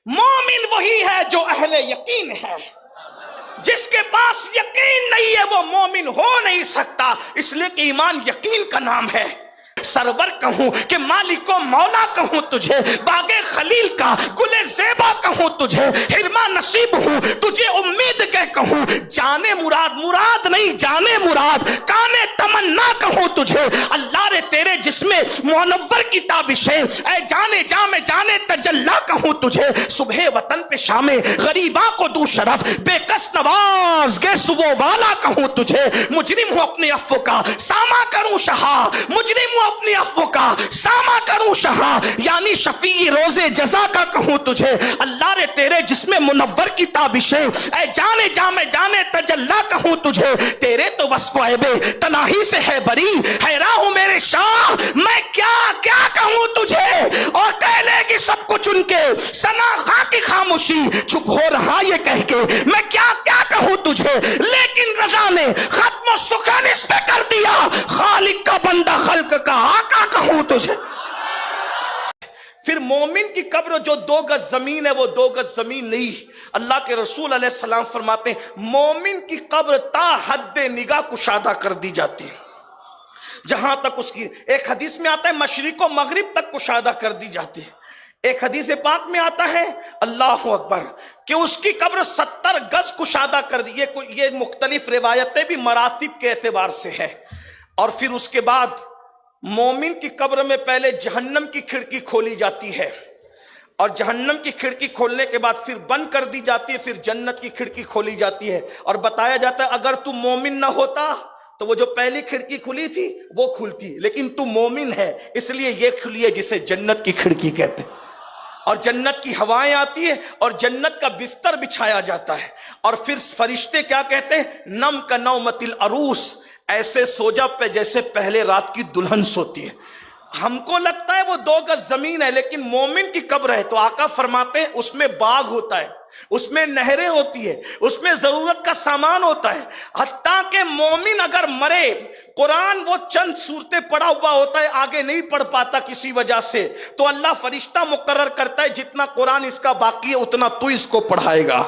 मोमिन वही है जो अहले यकीन है, जिसके पास यकीन नहीं है वो मोमिन हो नहीं सकता, इसलिए कि ईमान यकीन का नाम है। सरवर कहूं कि मालिको मौला कहूं तुझे, बागे खलील का गुले ज़ेबा कहूं तुझे, हिरमा नसीब हूं तुझे उम्मीद के कहूं, जाने मुराद मुराद नहीं जाने मुराद, काने तमन्ना कहूं तुझे, अल्लाह रे तेरे जिसमें मुनव्वर की ताबिशें, ऐ जाने जा में जाने तजल्ला कहूं तुझे, सुबह वतन पे शामे गरीबा को दू शरफ, बेकस नवाज गे सुबह वाला कहूं तुझे, मुजरिम हूं अपने अफ़्व का सामा करूं शहा, मुजरिम हूं अपनी अफ़्व का सामा करूं शहा, यानी शफी रोजे जजा का कहूं तुझे, अल्लाह रे तेरे जिसमें मुनव्वर की ताबिशें, ऐ जाने जा में जाने तजल्ला कहूं तुझे, तेरे तो वस्फ़ ऐबे तनाही से है बरी, हैरान हूं मेरे शाह मैं क्या क्या कहूं तुझे, और कह लेगी सब कुछ उनके सना खा की खामोशी, चुप हो रहा ये कह के मैं क्या क्या कहूं तुझे, लेकिन रजा ने खत्म सुखान इस पे कर दिया, खालिक का बंदा खल्क का आका कहूं तुझे। फिर मोमिन की कब्र जो 2 गज जमीन है वो 2 गज जमीन नहीं, अल्लाह के रसूल अलैहि सलाम फरमाते हैं मोमिन की कब्र ता हद्दे निगाह कुशादा कर दी जाती है, जहां तक उसकी, एक हदीस में आता है मशरिक और मगरिब तक कुशादा कर दी जाती है, एक हदीस पाक में आता है अल्लाह अकबर कि उसकी कब्र 70 गज कुशादा कर दी। ये मुख्तलिफ रिवायतें भी मरातिब के एतबार से है। और फिर उसके बाद मोमिन की कब्र में पहले जहन्नम की खिड़की खोली जाती है, और जहन्नम की खिड़की खोलने के बाद फिर बंद कर दी जाती है, फिर जन्नत की खिड़की खोली जाती है, और बताया जाता है अगर तू मोमिन ना होता तो वो जो पहली खिड़की खुली थी वो खुलती, लेकिन तू मोमिन है इसलिए ये खुली है जिसे जन्नत की खिड़की कहते हैं, और जन्नत की हवाएं आती है और जन्नत का बिस्तर बिछाया जाता है, और फिर फरिश्ते क्या कहते हैं, नम का नौमतिल अरूस, ऐसे सो जा पे जैसे पहले रात की दुल्हन सोती है। हमको लगता है वो 2 गज जमीन है, लेकिन मोमिन की कब्र है तो आका फरमाते हैं उसमें बाग होता है, उसमें नहरें होती है, उसमें जरूरत का सामान होता है, हत्ता के मोमिन अगर मरे, कुरान वो चंद सूरतें पढ़ा हुआ होता है, आगे नहीं पढ़ पाता किसी वजह से, तो अल्लाह फरिश्ता मुकर्रर करता है जितना कुरान इसका बाकी है उतना तू इसको पढ़ाएगा।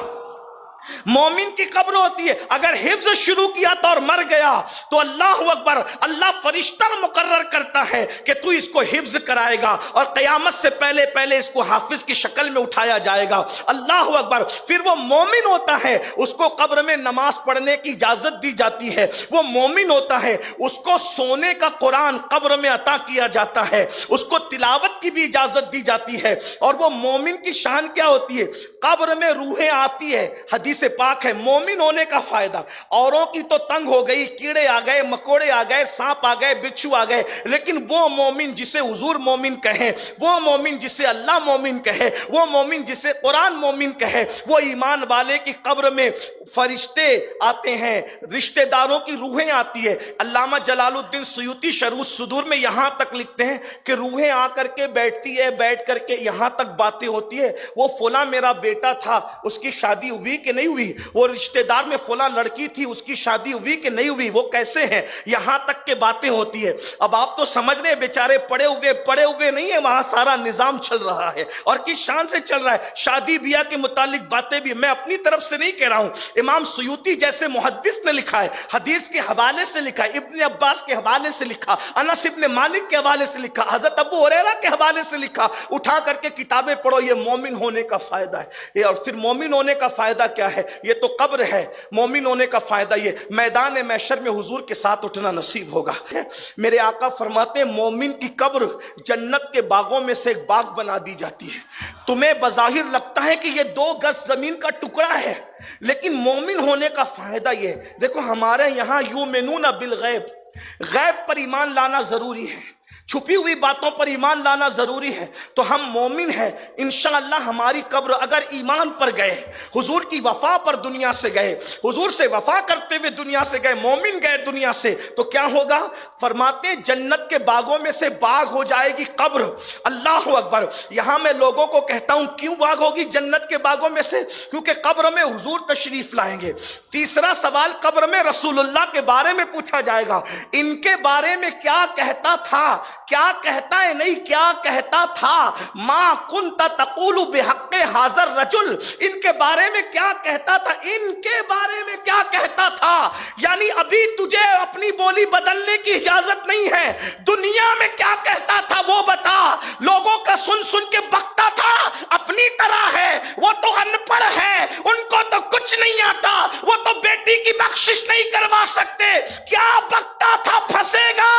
मोमिन की कब्र होती है, अगर हिफ्ज शुरू किया था और मर गया तो अल्लाह अकबर, अल्लाह फरिश्ता मुकर्रर करता है कि तू इसको हिफ्ज कराएगा, और क़यामत से पहले पहले इसको हाफिज की शक्ल में उठाया जाएगा। अल्लाह अकबर। फिर वो मोमिन होता है, उसको कब्र में नमाज पढ़ने की इजाजत दी जाती है, वो मोमिन होता है, उसको सोने का कुरान कब्र में अता किया जाता है, उसको तिलावत की भी इजाजत दी जाती है। और वो मोमिन की शान क्या होती है, कब्र में रूहें आती है, हदीस से पाक है। मोमिन होने का फायदा, औरों की तो तंग हो गई, कीड़े आ गए, मकोड़े आ गए, सांप आ गए, बिच्छू आ गए, लेकिन वो मोमिन जिसे हुजूर मोमिन कहे, वो मोमिन जिसे अल्लाह मोमिन कहे, वो मोमिन जिसे कुरान मोमिन कहे, वो ईमान वाले की कब्र में फरिश्ते आते हैं, रिश्तेदारों की रूहें आती है। अल्लामा जलालुद्दीन सुयूती शरूह सुदूर में यहां तक लिखते हैं कि रूहें आकर के बैठती है, बैठ करके यहां तक बातें होती है, वो फला मेरा बेटा था, उसकी शादी हुई कि नहीं हुई, वो रिश्तेदार में फला लड़की थी, उसकी शादी हुई कि नहीं हुई, वो कैसे हैं, यहां तक के बातें होती है। अब आप तो समझ रहे बेचारे पड़े हुए नहीं है, वहां सारा निजाम चल रहा है, और किस शान से चल रहा है, शादी ब्याह के मुतालिक बातें भी मैं अपनी तरफ से नहीं कह रहा हूं, इमाम सुयूती जैसे मुहद्दिस ने लिखा है, हदीस के हवाले से लिखा, इब्ने अब्बास के हवाले से लिखा, अनस इब्ने मालिक के हवाले से लिखा, हजरत अबू हुरैरा के हवाले से लिखा, उठा करके किताबें पढ़ो, ये मोमिन होने का फायदा है। और फिर मोमिन होने का फायदा क्या है, ये तो कब्र है, मोमिन होने का फायदा ये मैदान महशर में हुजूर के साथ उठना नसीब होगा। मेरे आका फरमाते हैं मोमिन की कब्र जन्नत के बागों में से एक बाग बना दी जाती है। तुम्हें बज़ाहिर लगता है कि ये 2 गज जमीन का टुकड़ा है, लेकिन मोमिन होने का फायदा ये, देखो हमारे यहाँ युमिनूना बिल गैब, गैब पर ईमान लाना जरूरी है, छुपी हुई बातों पर ईमान लाना जरूरी है। तो हम मोमिन हैं, इंशाअल्लाह हमारी कब्र अगर ईमान पर गए, हुजूर की वफा पर दुनिया से गए, हुजूर से वफा करते हुए दुनिया से गए, मोमिन गए दुनिया से, तो क्या होगा, फरमाते जन्नत के बागों में से बाग हो जाएगी कब्र। अल्लाह अकबर। यहां मैं लोगों को कहता हूं क्यों बाग होगी जन्नत के बागों में से, क्योंकि कब्र में हुजूर तशरीफ लाएंगे। तीसरा सवाल कब्र में रसूलुल्लाह के बारे में पूछा जाएगा, इनके बारे में क्या कहता था کیا کہتا ہے نہیں کیا کہتا تھا. ما کنت تقول بحق حاضر رجل, ان کے بارے میں کیا کہتا تھا, ان کے بارے میں کیا کہتا تھا. یعنی ابھی تجھے اپنی بولی بدلنے کی اجازت نہیں ہے. دنیا میں کیا کہتا تھا وہ بتا. لوگوں کا سن سن کے بکتا تھا, اپنی طرح ہے, وہ تو ان پڑھ ہے, ان کو تو کچھ نہیں آتا, وہ تو بیٹی کی بخشش نہیں کروا سکتے. کیا بکتا تھا, پھنسے گا.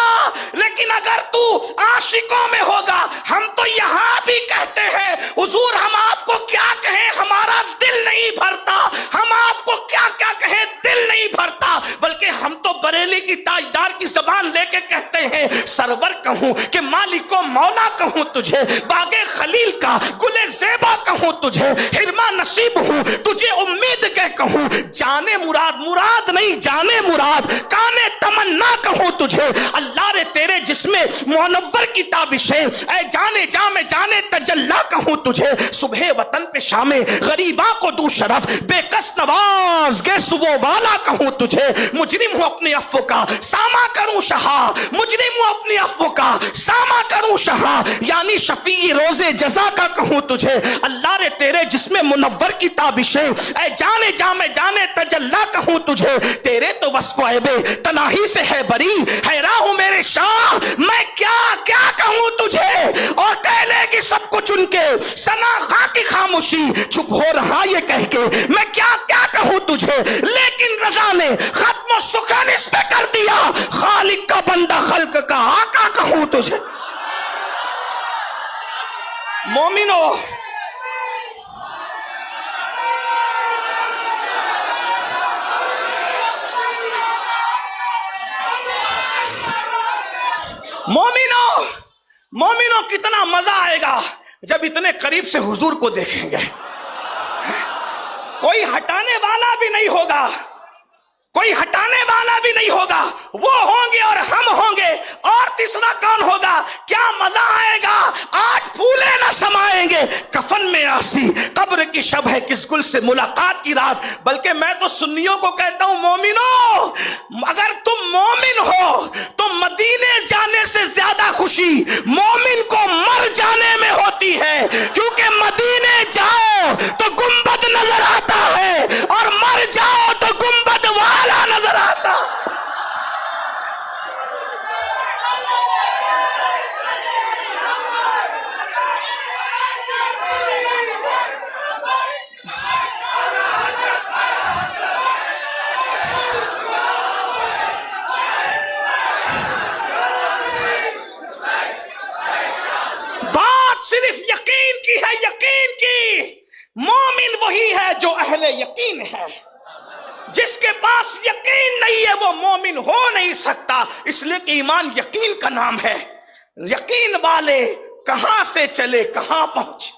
لیکن اگر تو عاشقوں میں ہوگا, ہم تو یہاں بھی کہتے ہیں حضور ہم آپ کو کیا کہیں, ہمارا دل نہیں بھرتا. ہم آپ کو کیا کیا کہیں, دل نہیں بھرتا. بلکہ ہم تو بریلی کی تاجدار کی زبان لے کے کہتے ہیں سرور کہوں کہ مالک و مولا کہوں تجھے, باغ خلیل کا گل زیبا کہوں تجھے, حرما نصیب ہوں تجھے امید کے کہوں. جانے مراد, مراد نہیں جانے مراد, کانے تمنا کہوں تجھے. اللہ رے تیرے جسم منور کی تابشیں, اے جانے جا میں جانے تجلا کہوں تجھے. صبح وطن پہ شام غریباں کو دو شرف, بے کس نواز گے صبح والا کہوں تجھے. مجرم ہوں اپنے عفو کا ساما کروں شہا, مجرم ہوں اپنے عفو کا ساما کروں شہا, یعنی شفیع روز جزا کا کہوں تجھے. اللہ رے تیرے جسم منور کی تابشیں, اے جانے جا میں جانے تجلا کہوں تجھے. تیرے تو وصف عیب تناہی سے ہے بری, حیران ہوں میرے شاہ میں کیا کیا کہوں تجھے. اور کہہ لے گی سب کچھ ان کے سنا خاں کی خاموشی, چپ ہو رہا یہ کہہ کے میں کیا کیا کہوں تجھے. لیکن رضا نے ختم و سکون اس پہ کر دیا, خالق کا بندہ خلق کا آقا کہوں تجھے. مومنو مومنو مومنو کتنا مزہ آئے گا جب اتنے قریب سے حضور کو دیکھیں گے. کوئی ہٹانے والا بھی نہیں ہوگا, کوئی ہٹانے والا بھی نہیں ہوگا. وہ ہوں گے اور ہم ہوں گے, اور تیسرا کون ہوگا. کیا مزہ آئے گا, آج پھولے نہ سمائیں گے کفن میں آسی, قبر کی شب ہے کس گل سے ملاقات کی رات. بلکہ میں تو سنیوں کو کہتا ہوں مومنو, اگر تم مومن ہو تو مدینے جانے سے زیادہ خوشی مومن کو مر جانے میں ہوتی ہے. کیونکہ مدینے جاؤ تو گنبد نظر آتا ہے, اور مر جاؤ تو گنبد والا نظر آتا. بات صرف یقین کی ہے, یقین کی. مومن وہی ہے جو اہل یقین ہے. جس کے پاس یقین نہیں ہے وہ مومن ہو نہیں سکتا. اس لیے کہ ایمان یقین کا نام ہے. یقین والے کہاں سے چلے کہاں پہنچے.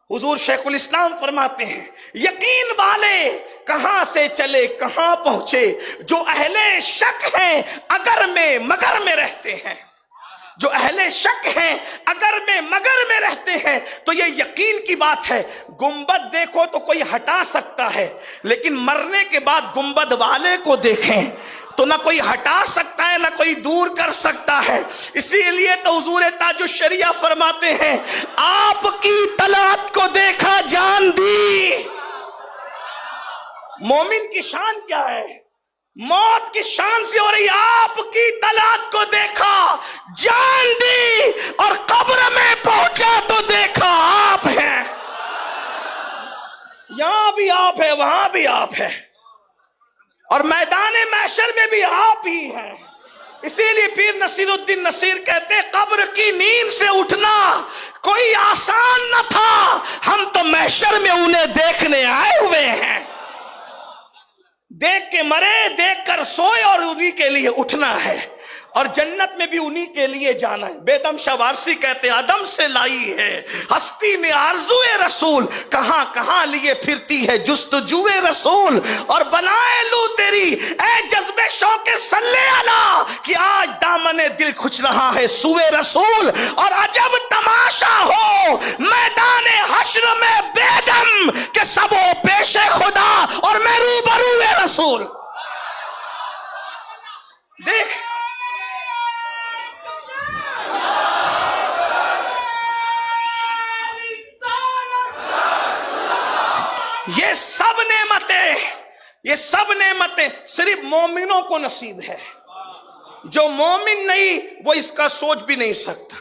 حضور شیخ الاسلام فرماتے ہیں یقین والے کہاں سے چلے کہاں پہنچے. جو اہل شک ہیں اگر میں مگر میں رہتے ہیں, جو اہل شک ہیں اگر میں مگر میں رہتے ہیں تو یہ یقین کی بات ہے. گنبد دیکھو تو کوئی ہٹا سکتا ہے, لیکن مرنے کے بعد گنبد والے کو دیکھیں تو نہ کوئی ہٹا سکتا ہے نہ کوئی دور کر سکتا ہے. اسی لیے تو حضور تاج الشریعہ فرماتے ہیں آپ کی طلعت کو دیکھا جان دی. مومن کی شان کیا ہے, موت کی شان سے ہو رہی. آپ کی طلعت کو دیکھا جان دی, اور قبر میں پہنچا تو دیکھا آپ ہیں. یہاں بھی آپ ہے, وہاں بھی آپ ہے, اور میدان محشر میں بھی آپ ہی ہیں. اسی لیے پیر نصیر الدین نصیر کہتے قبر کی نیند سے اٹھنا کوئی آسان نہ تھا, ہم تو محشر میں انہیں دیکھنے آئے ہوئے ہیں. دیکھ کے مرے, دیکھ کر سوئے, اور انہی کے لیے اٹھنا ہے, اور جنت میں بھی انہی کے لیے جانا ہے. بیدم شاہ وارسی کہتے عدم سے لائی ہے ہستی میں آرزوئے رسول, کہاں کہاں لیے پھرتی ہے جستجوئے رسول. اور بنائے لوں تیری اے جذب شوق صلی علی, کہ آج دامن دل کھچ رہا ہے سوئے رسول. اور عجب تماشا ہو میدان حشر میں بیدم, کہ سب ہو پیش خدا اور میں روبروئے رسول. دیکھ یہ سب نعمتیں صرف مومنوں کو نصیب ہے. جو مومن نہیں وہ اس کا سوچ بھی نہیں سکتا.